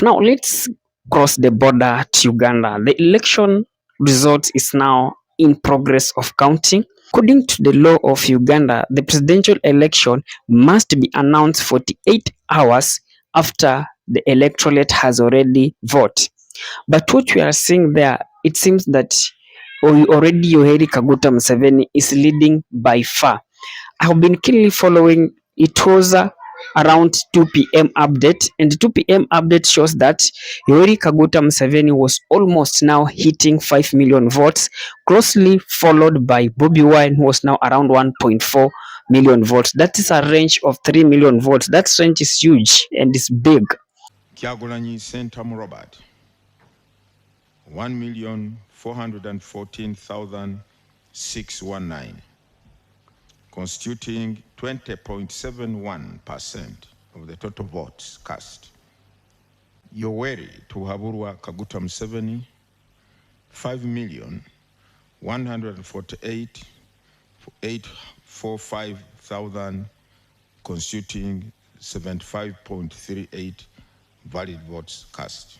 Now let's cross the border to Uganda. The election result is now in progress of counting. According to the law of Uganda, the presidential election must be announced 48 hours after the electorate has already voted. But what we are seeing there, it seems that already Yoweri Kaguta Museveni is leading by far. I have been keenly following. It was around 2 p.m. update, and the 2 p.m. update shows that Yoweri Kaguta Museveni was almost now hitting 5 million votes, closely followed by Bobi Wine, who was now around 1.4 million votes. That is a range of 3 million votes. That range is huge and is big. Kyagulanyi Sentamu Robert, 1,414,619, constituting 20.71% of the total votes cast. Yoweri Tuhaburwa Kaguta Museveni, 5,148,845,000, constituting 75.38 valid votes cast.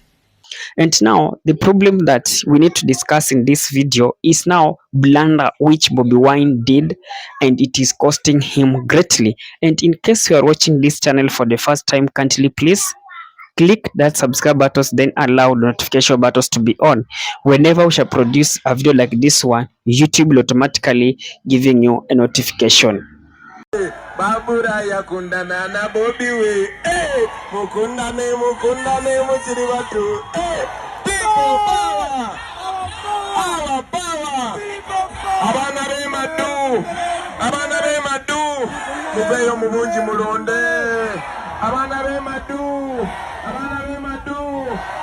And now the problem that we need to discuss in this video is now blunder which Bobi Wine did, and it is costing him greatly. And in case you are watching this channel for the first time, kindly please click that subscribe button, then allow notification buttons to be on. Whenever we shall produce a video like this one, YouTube will automatically giving you a notification. Babura yakundana na Bobi we, mukundane musiri watu, people power, our power, abana be madu, mubeyo mubunji mulonde, abana be madu,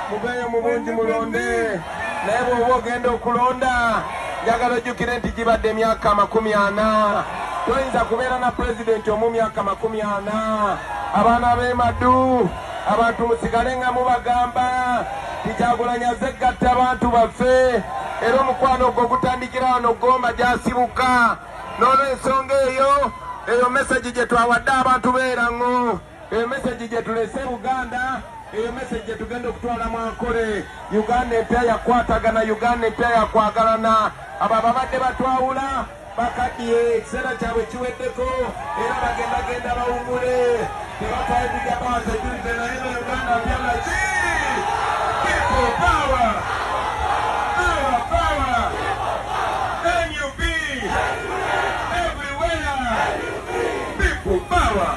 mubeyo mubunji mulonde, nebo wogendo kulonda, jagalo jukirenti jibadde emyaka 40. Toyinza kubeera na president omu myaka 40. Abaana b'e Madu, abantu musigale nga mubagamba Kyagulanyi azeggatta abantu baffe, era omukwano ogwo gutandikira wano Gomba gyasibuka. N'olw'ensonga eyo message gye twawadde abantu beerango, eyo message gye tulese Buganda, eyo message gye tugenda okutwala mu Ankole. Uganda empya yakwatagana, Uganda empya yakwagalana. Abo ababadde batwawula bakadiye ekiseera kyabwe kiweddeko, era bagenda bawumule, tebatwaye bigabaasa julize naye Uganda byala ki people power, our power, NUP everywhere, people power,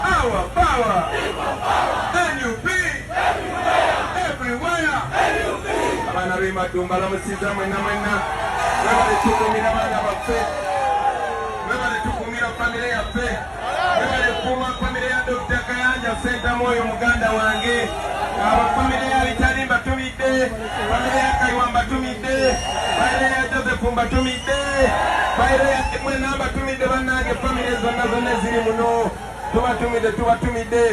our power, NUP everywhere. Abana b'e Madu mbalamusiza mwena webale tukumira abaana baffe, webale tukumira famire yaffe, webale kuuma famire ya Dr. Kayanja Sentamu oyo muganda wange, abafamire ya Bitali mbatumidde, famire ya Kaywa mbatumidde, famire ya Joseph mbatumidde, famire ya Mwena mbatumidde, bannange famire zonna eziri muno tubatumidde,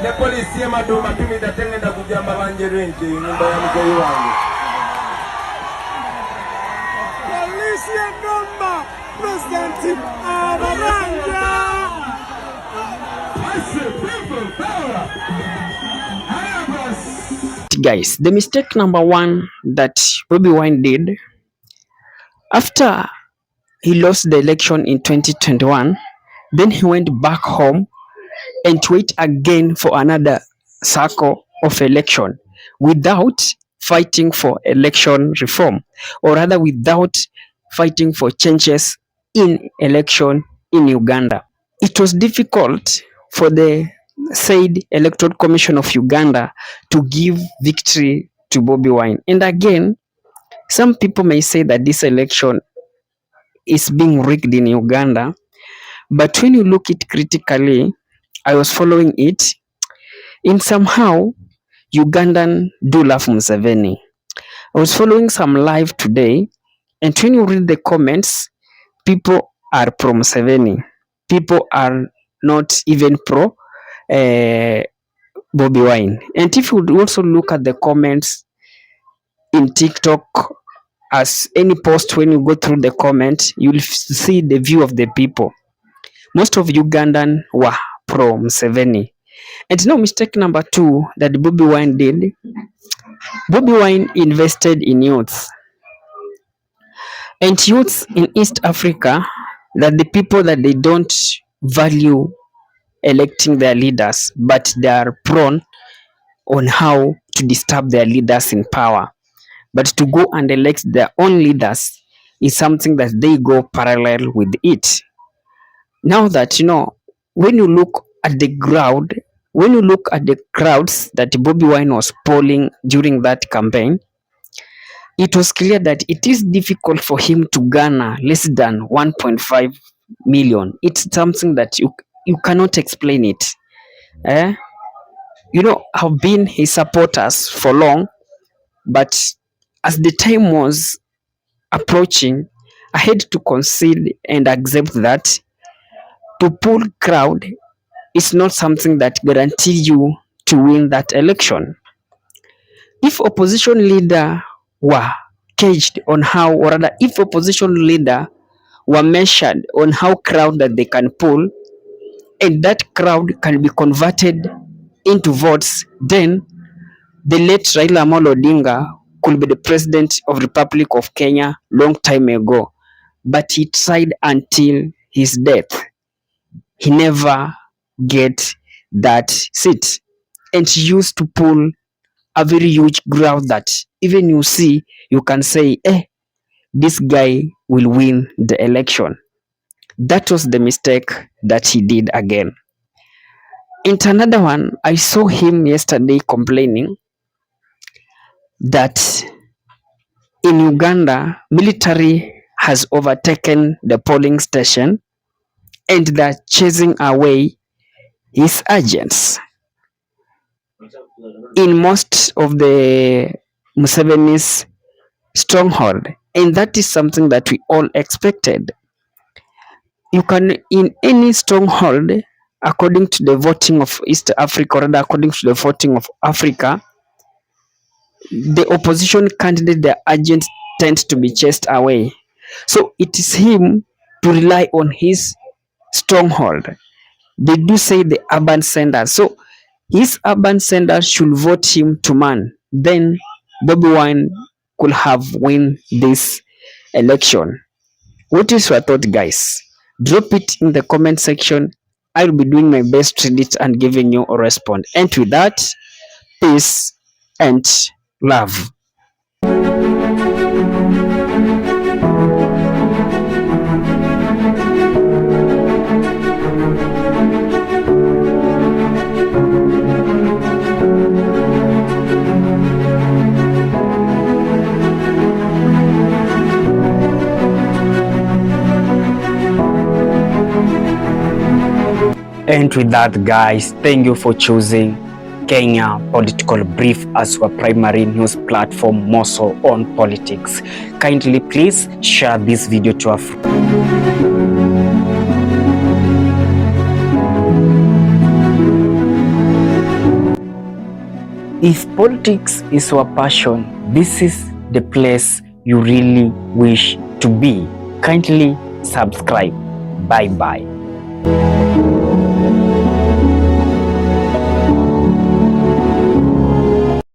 ne polisi y'e Madu mbatumidde, ate ngenda kugamba banjerwe nti nyumba ya muzeyi wange. President Guys, the mistake number one that Bobi Wine did after he lost the election in 2021, then he went back home and wait again for another cycle of election without fighting for election reform, or rather without fighting for changes in election in Uganda. It was difficult for the said Electoral Commission of Uganda to give victory to Bobi Wine. And again, some people may say that this election is being rigged in Uganda, but when you look it critically, I was following it, in somehow Ugandan do love Museveni. I was following some live today, and when you read the comments, people are pro Museveni. People are not even pro Bobi Wine. And if you would also look at the comments in TikTok, as any post, when you go through the comments, you'll see the view of the people. Most of Ugandan were pro Museveni. And now mistake number 2 that Bobi Wine did. Bobi Wine invested in youth. And youths in East Africa, that the people that they don't value electing their leaders, but they are prone on how to disturb their leaders in power. But to go and elect their own leaders is something that they go parallel with it. Now that, when you look at the crowd, when you look at the crowds that Bobi Wine was polling during that campaign, it was clear that it is difficult for him to garner less than 1.5 million. It's something that you cannot explain it. Have been his supporters for long, but as the time was approaching, I had to concede and accept that to pull crowd is not something that guarantees you to win that election. If opposition leader were caged on how, or rather, if opposition leader were measured on how crowd that they can pull, and that crowd can be converted into votes, then the late Raila Amolo Odinga could be the president of the Republic of Kenya long time ago. But he tried until his death. He never get that seat. And he used to pull a very huge crowd that even you can say, this guy will win the election. That was the mistake that he did again. Into another one, I saw him yesterday complaining that in Uganda, military has overtaken the polling station and they're chasing away his agents. In most of the Museveni's stronghold, and that is something that we all expected. You can, in any stronghold, according to the voting of East Africa, or rather according to the voting of Africa, the opposition candidate, their agents tend to be chased away. So it is him to rely on his stronghold. They do say the urban centers. So his urban centers should vote him to man. Then Bobi Wine could have win this election. What is your thought, guys? Drop it in the comment section. I'll be doing my best to read it and giving you a response. And with that, peace and love. And with that, guys, thank you for choosing Kenya Political Brief as your primary news platform, more so on politics. Kindly please share this video to a friend. If politics is your passion, this is the place you really wish to be. Kindly subscribe. Bye bye.